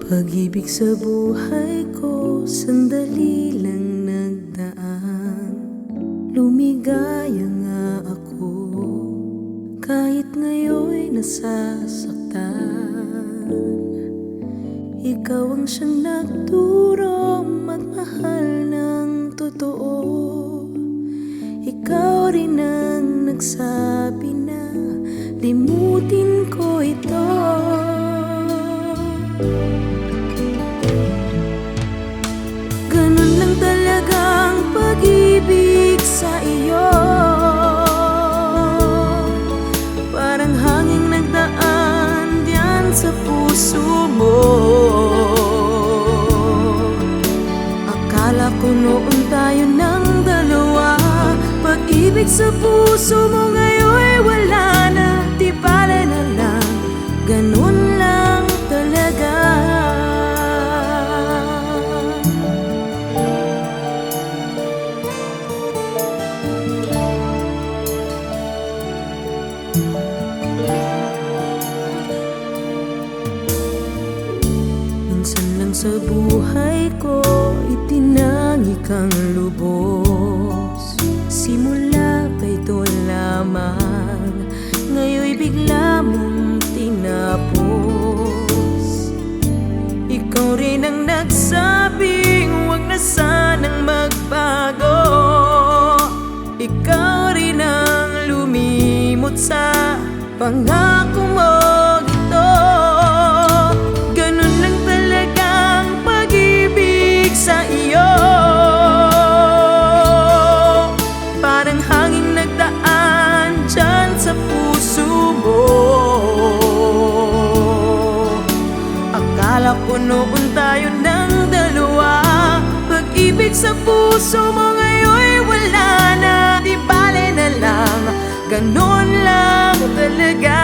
Pag-ibig sa buhay ko, sandali lang nagdaan. Lumigaya nga ako, kahit ngayon'y nasasaktan. Ikaw ang siyang nagturo magmahal ng totoo. Ikaw rin ang nagsabi na limutin ko ito. Ganun lang talagang pag-ibig sa iyo, parang hanging nagdaan diyan sa puso mo. Akala ko noon tayo ng dalawa, pag-ibig sa puso mo ngayon'y wala na. Di bale na lang, ganun lang talaga. Minsan lang sa buhay ko itinangi kang lubos. Simula pa ito lamang, ngayon'y bigla mong tinapos. Ikaw rin ang nagsabing huwag na sanang magbago. Ikaw rin ang lumimot sa pangako mo ito. Ganun lang talagang pag-ibig sa iyo, parang hangin nagdaan dyan sa puso mo. Akala ko noon tayo ng dalawa, pag-ibig sa puso mo ngayon'y wala na. Di bale na lang, ganun lang talaga.